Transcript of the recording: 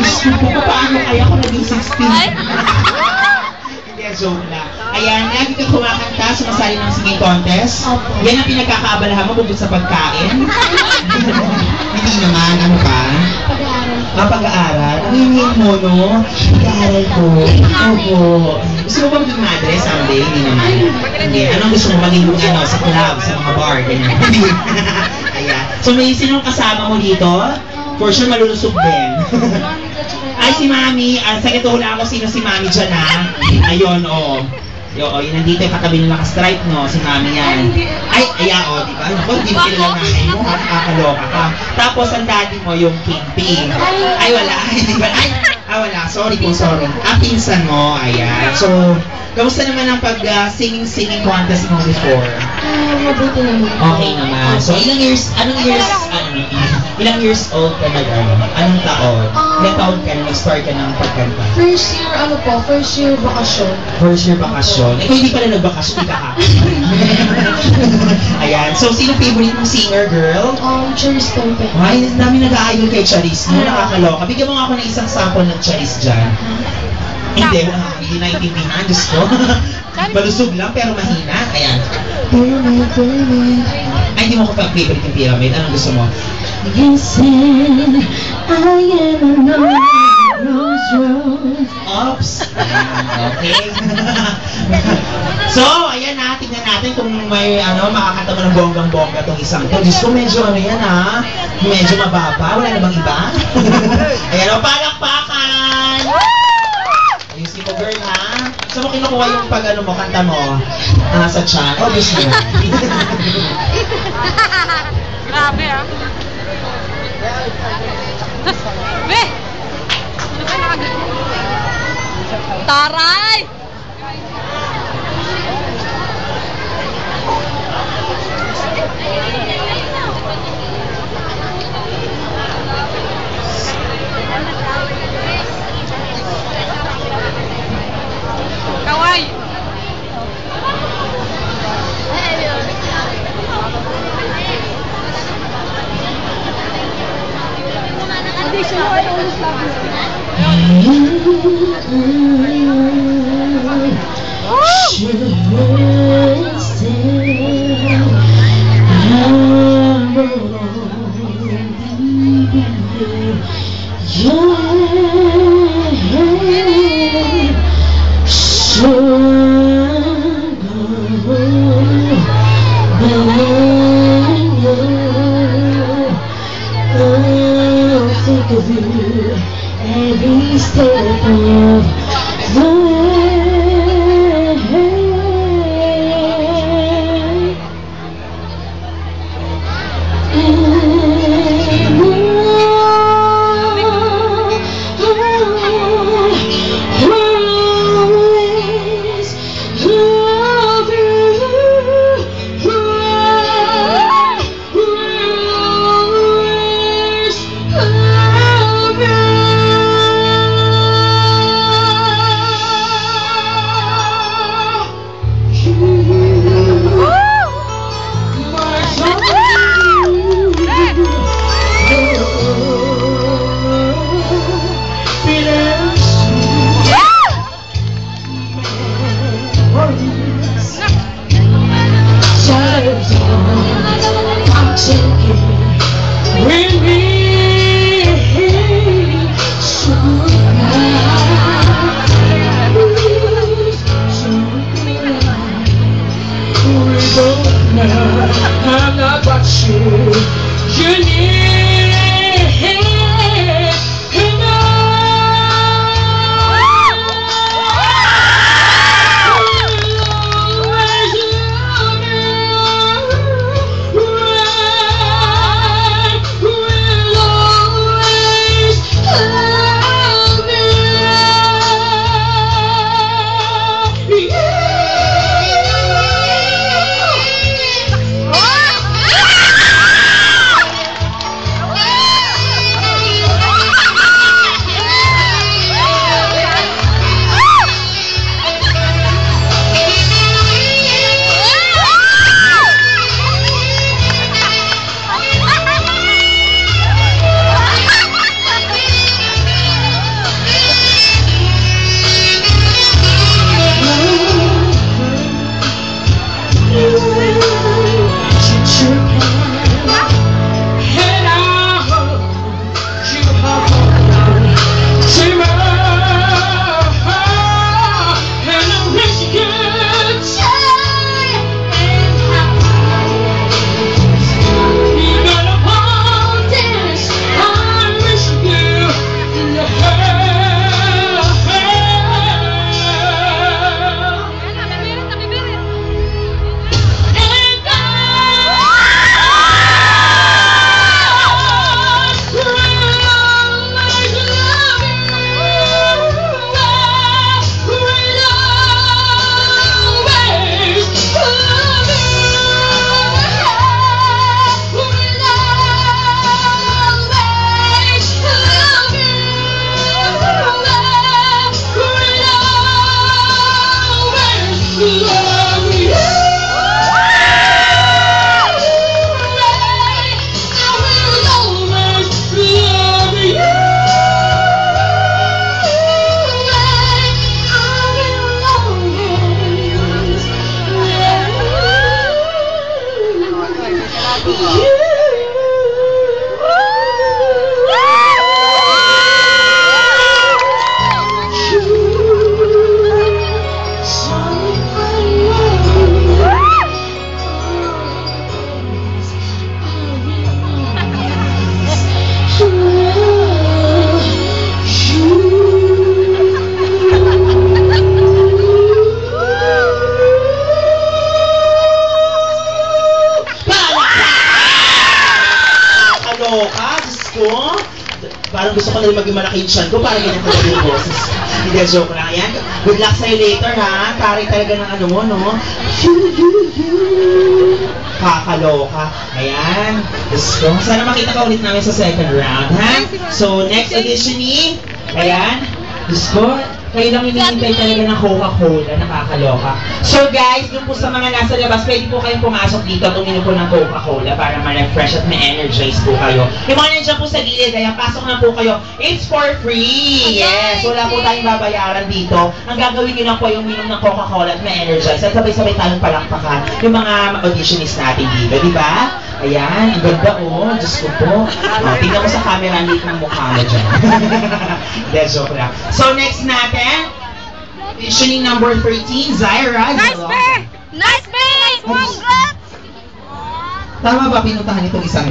Gusto ko, paano kaya ako naging 16? Hindi, joke lang. Ayan, lagi ka kumakanta, sumasali ng singing contest. Yan ang pinagkakaabalahan mo bukod sa pagkain. Hindi naman, ano pa? Pag-aaral. Ang hingin mo, no? Pag-aaral ko. Opo. Gusto mo ba maging madre someday? Hindi naman. Hindi. Anong gusto mo maging sa club, sa mga bar, ganyan? Ayan. So may sinong kasama mo dito? For sure malulusog din. Ay, si Mami. Sakit hula ako sino si Mami dyan, ha? Ayun, oo. Yun, nandito yung katabi ng naka-stripe, no? Si Mami yan. Ay, di ba? Naku, hindi mo kilala nanay mo, ha? Nakakaloka ka. Tapos, ang daddy mo, yung kingpin. Ay, wala. Wala. Sorry. Pinsan mo, ayan. So, kamusta naman ang pag-singing contest mo before? Mabuti naman. Okay naman. So, ilang years old ka anong taon? Ilang taon ka na nag-start ka ng pagkanta? First year bakasyon. First year bakasyon. Ikaw hindi pala nagbakasyon, hindi ka ha? Ayan. So, sino favorite mong singer, girl? Charis Tompe. Ay, dami nag-a-idol kay Charis, no? Nakakaloka. Bigyan mo nga ako ng isang sample ng Charis dyan. Hindi naintindihan. Diyos ko. Malusog lang, pero mahina. Ayan. Ay, hindi mo ko favorite yung Pyramid. Anong gusto mo? You said I am a crossroads. Oops! Okay. So, ayan na. Tignan natin kung may makakanta mo ng bonggang-bongga tong isang to. Diyos ko, medyo yan ha. Medyo mababa. Wala na bang iba? Ayan, palakpakan! Ayusin mo, girl, ha? Saan mo kinukuha yung mo, kanta mo? Sa chan? Obviously. Grabe, ha? Be! Taray! Kawai! Think of you every step of the way. ko na rin maging malaki yung tiyan ko para ganyan ko yung boses. Hindi, joke lang. Ayan. Good luck sa'yo later, ha? Pare talaga ng ano mo, no? Kakaloka. Ayan. Diyos ko. Sana makita ka ulit namin sa second round, ha? So, next auditionee. Ayan. Diyos ko. Kayo lang hinihintay talaga ng Coca-Cola, nakakaloka. So guys, yung po sa mga nasa labas, pwede po kayong pumasok dito at uminom po ng Coca-Cola para ma-refresh at ma-energize po kayo. Yung mga nandiyan po sa gilid, ayan, pasok na po kayo. It's for free! Yes! Wala po tayong babayaran dito. Ang gagawin nyo lang po yung uminom ng Coca-Cola at ma-energize at sabay-sabay tayong palakpakan yung mga auditionist natin dito, di ba? Ayan, ang ganda oh, Diyos ko po. Oh, tingnan mo sa camera, ang liit ng mukha mo dyan. That's joke lang. So next natin, auditioning number 13, Zyra. Nice, be! Nice, be! Congrats! Tama ba pinuntahan itong isang